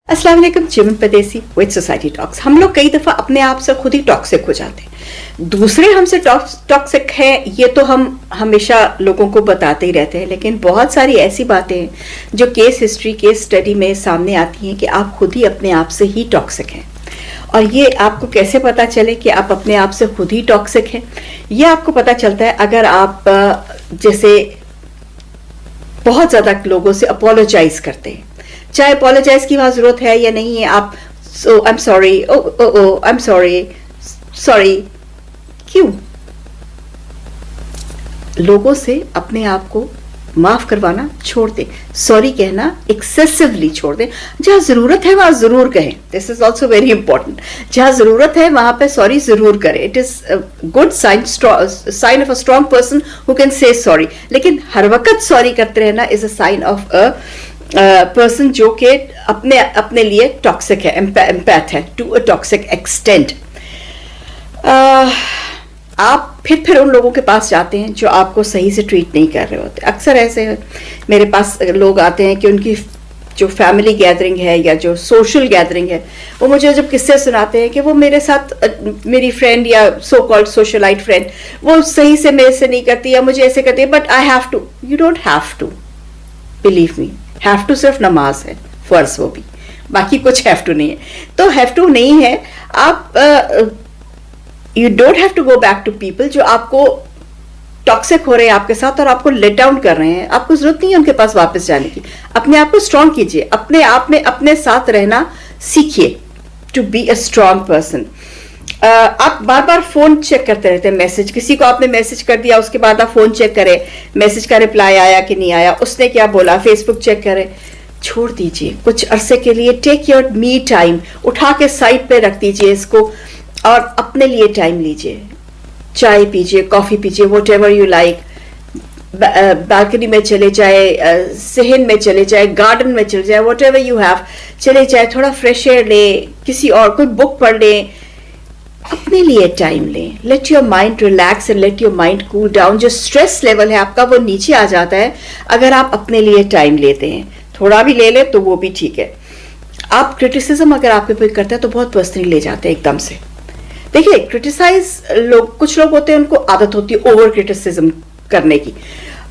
अस्सलाम वालेकुम, चिमन परदेसी विद सोसाइटी टॉक्स। हम लोग कई दफ़ा अपने आप से खुद ही टॉक्सिक हो जाते हैं। दूसरे हमसे टॉक्सिक है ये तो हम हमेशा लोगों को बताते ही रहते हैं, लेकिन बहुत सारी ऐसी बातें हैं जो केस हिस्ट्री, केस स्टडी में सामने आती हैं कि आप खुद ही अपने आप से ही टॉक्सिक हैं। और ये आपको कैसे पता चले कि आप अपने आप से खुद ही टॉक्सिक हैं? ये आपको पता चलता है अगर आप जैसे बहुत ज़्यादा लोगों से अपोलोजाइज करते हैं, चाहे अपोलोजाइज की वहां जरूरत है या नहीं है। आप I am sorry, I am sorry, sorry क्यों? लोगों से अपने आप को माफ करवाना छोड़ दें, सॉरी कहना एक्सेसिवली छोड़ दें। जहां जरूरत है वहां जरूर कहें, this is also very important. जहां जरूरत है वहां पे सॉरी जरूर करें। It is good sign of a strong person who can say sorry. लेकिन हर वक्त सॉरी करते रहना is a sign of a person जो कि अपने लिए टॉक्सिक है, एम्पैथ है टू अ टॉक्सिक एक्सटेंट। आप फिर उन लोगों के पास जाते हैं जो आपको सही से ट्रीट नहीं कर रहे होते। अक्सर ऐसे मेरे पास लोग आते हैं कि उनकी जो फैमिली गैदरिंग है या जो सोशल गैदरिंग है, वो मुझे जब किस्से सुनाते हैं कि वो मेरे साथ, मेरी फ्रेंड या सो कॉल्ड सोशलाइट फ्रेंड, वो सही से मेरे से नहीं करती या मुझे ऐसे करती है, but I have to. You don't have to, believe me. Have to सिर्फ नमाज है, फर्ज, वो भी, बाकी कुछ हैव टू नहीं है। तो हैव टू नहीं है। आप you don't have to go back to people जो आपको टॉक्सिक हो रहे हैं आपके साथ और आपको लेट डाउन कर रहे हैं। आपको जरूरत नहीं है उनके पास वापस जाने की। अपने आप को स्ट्रांग कीजिए, अपने आप में अपने साथ रहना सीखिए, to be a strong person. आप बार बार फोन चेक करते रहते हैं, मैसेज, किसी को आपने मैसेज कर दिया उसके बाद आप फोन चेक करें, मैसेज का रिप्लाई आया कि नहीं आया, उसने क्या बोला, फेसबुक चेक करें। छोड़ दीजिए कुछ अरसे के लिए। टेक योर मी टाइम, उठा के साइड पे रख दीजिए इसको और अपने लिए टाइम लीजिए। चाय पीजिए, कॉफी पीजिए, what ever you like. Balcony में चले जाए, सहन में चले जाए, गार्डन में चले जाए, वॉट एवर यू हैव, चले जाए, थोड़ा फ्रेश एयर ले, किसी और कोई बुक पढ़ लें, अपने लिए टाइम लें। Let your mind relax and let your mind cool down. जो स्ट्रेस लेवल है आपका वो नीचे आ जाता है अगर आप अपने लिए टाइम लेते हैं। थोड़ा भी ले ले तो वो भी ठीक है। आप क्रिटिसिज्म अगर आपके पे करते हैं तो बहुत पर्सनली ले जाते हैं एकदम से। देखिए, क्रिटिसाइज कुछ लोग होते हैं, उनको आदत होती है ओवर क्रिटिसिज्म करने की।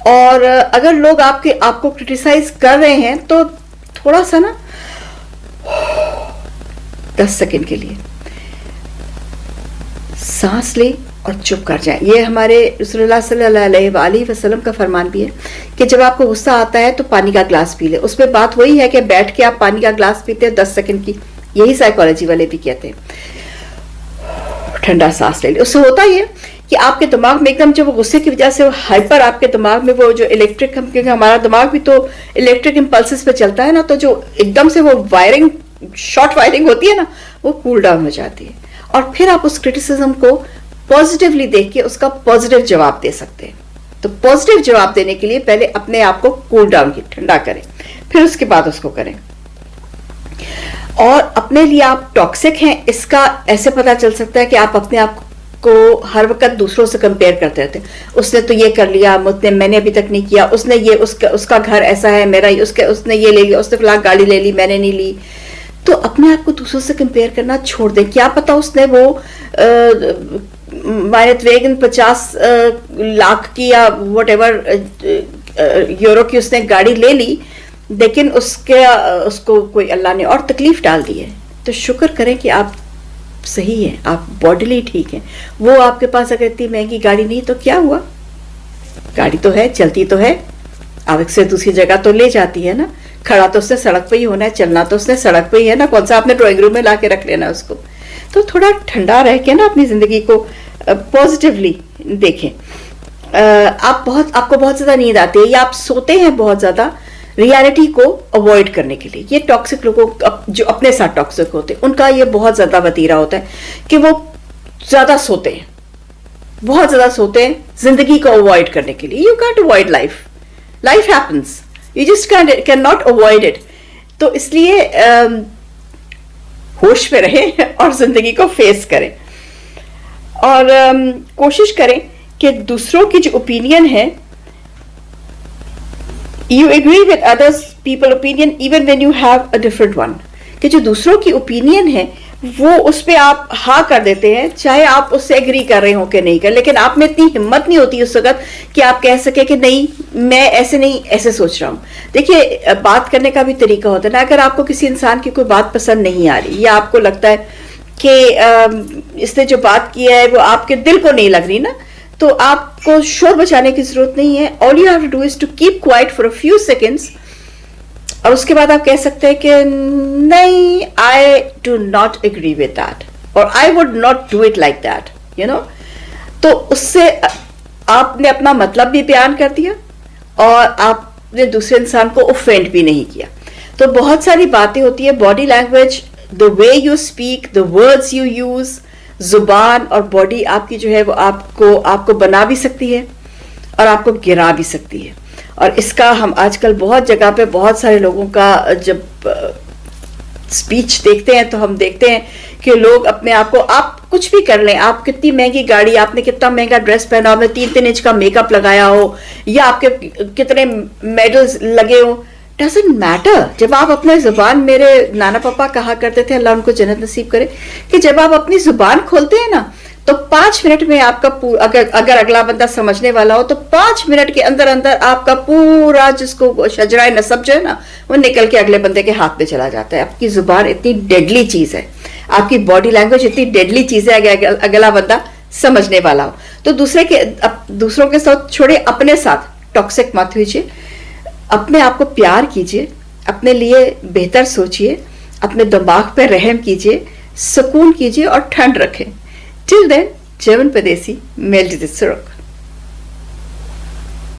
और अगर लोग आपको क्रिटिसाइज कर रहे हैं तो थोड़ा सा ना 10 सेकंड के लिए सांस ले और चुप कर जाए। ये हमारे रसूलुल्लाह सल्लल्लाहु अलैहि वसल्लम का फरमान भी है कि जब आपको गुस्सा आता है तो पानी का ग्लास पी ले। उसमें बात वही है कि बैठ के आप पानी का ग्लास पीते हैं 10 सेकंड की, यही साइकोलॉजी वाले भी कहते हैं। ठंडा सांस ले ले। उससे होता ही है कि आपके दिमाग में एकदम, जब गुस्से की वजह से हाइपर आपके दिमाग में वो जो इलेक्ट्रिक, क्योंकि हमारा दिमाग भी तो इलेक्ट्रिक इंपल्सेस पे चलता है ना, तो जो एकदम से वो वायरिंग, शॉर्ट वायरिंग होती है ना, वो कूल डाउन हो जाती है। और फिर आप उस क्रिटिसिज्म को पॉजिटिवली देख के उसका पॉजिटिव जवाब दे सकते हैं। तो पॉजिटिव जवाब देने के लिए पहले अपने आप को कूल डाउन की, ठंडा करें, फिर उसके बाद उसको करें। और अपने लिए आप टॉक्सिक हैं इसका ऐसे पता चल सकता है कि आप अपने आप को हर वक्त दूसरों से कंपेयर करते रहते हैं। उसने तो ये कर लिया, मैंने अभी तक नहीं किया, उसने ये, उसका घर ऐसा है, मेरा उसने ये ले लिया, उसने फिलहाल गाड़ी ले ली, मैंने नहीं ली। तो अपने आप को दूसरों से कंपेयर करना छोड़ दें। क्या पता उसने वो मायनतवेगन 50 लाख की या वट एवर यूरो की उसने गाड़ी ले ली, लेकिन उसको कोई अल्लाह ने और तकलीफ डाल दी है। तो शुक्र करें कि आप सही हैं, आप बॉडीली ठीक हैं। वो आपके पास अगर इतनी महंगी गाड़ी नहीं तो क्या हुआ, गाड़ी तो है, चलती तो है, अब एक से दूसरी जगह तो ले जाती है ना। खड़ा तो उसने सड़क पे ही होना है, चलना तो उसने सड़क पे ही है ना, कौन सा आपने ड्राइंग रूम में ला के रख लेना उसको। तो थोड़ा ठंडा रह के ना अपनी जिंदगी को पॉजिटिवली देखें। आपको बहुत ज्यादा नींद आती है या आप सोते हैं बहुत ज्यादा, रियलिटी को अवॉइड करने के लिए। ये टॉक्सिक लोगों जो अपने साथ टॉक्सिक होते हैं उनका ये बहुत ज्यादा वतीरा होता है कि वो ज्यादा सोते हैं, बहुत ज्यादा सोते हैं जिंदगी को अवॉइड करने के लिए। You can't avoid life, life happens, you just can not avoid it. तो इसलिए होश में रहें और जिंदगी को फेस करें और कोशिश करें कि दूसरों की जो ओपिनियन है, you agree with others people opinion even when you have a different one, कि कि जो दूसरों की ओपिनियन है वो उस पे आप हाँ कर देते हैं, चाहे आप उससे एग्री कर रहे हो कि नहीं कर, लेकिन आप में इतनी हिम्मत नहीं होती उस वक्त कि आप कह सके कि नहीं मैं ऐसे नहीं, ऐसे सोच रहा हूँ। देखिए बात करने का भी तरीका होता है ना, अगर आपको किसी इंसान की कोई बात पसंद नहीं आ रही या आपको लगता है कि इसने जो बात किया है वो आपके दिल को नहीं लग रही ना, तो आपको शोर मचाने की जरूरत नहीं है। All you have to do is to keep quiet for a few seconds, और उसके बाद आप कह सकते हैं कि नहीं, I do not agree with that, और I would not do it like that, you know. तो उससे आपने अपना मतलब भी बयान कर दिया और आपने दूसरे इंसान को ऑफेंड भी नहीं किया। तो बहुत सारी बातें होती है, body language, the way you speak, the words you use, जुबान और बॉडी आपकी जो है वो आपको बना भी सकती है और आपको गिरा भी सकती है। और इसका हम आजकल बहुत जगह पे बहुत सारे लोगों का जब स्पीच देखते हैं तो हम देखते हैं कि लोग अपने आप को, आप कुछ भी कर लें, आप कितनी महंगी गाड़ी, आपने कितना महंगा ड्रेस पहना हो, आपने 3-3 इंच का मेकअप लगाया हो या आपके कितने मेडल्स लगे हो, डजंट मैटर। जब आप अपनी जुबान, मेरे नाना पापा कहा करते थे, अल्लाह उनको जन्नत नसीब करे, कि जब आप अपनी जुबान खोलते हैं ना तो 5 मिनट में आपका अगर अगला बंदा समझने वाला हो तो 5 मिनट के अंदर अंदर आपका पूरा जिसको शजराए नसब जो है ना वो निकल के अगले बंदे के हाथ में चला जाता है। आपकी जुबान इतनी डेडली चीज है, आपकी बॉडी लैंग्वेज इतनी डेडली चीज है, अगर अगला बंदा समझने वाला हो तो दूसरों के साथ छोड़े, अपने साथ टॉक्सिक मत होइए, अपने आप को प्यार कीजिए, अपने लिए बेहतर सोचिए, अपने दिमाग पे रहम कीजिए, सुकून कीजिए और ठंड रखें। Till then, German Padesi, melde dit zurück.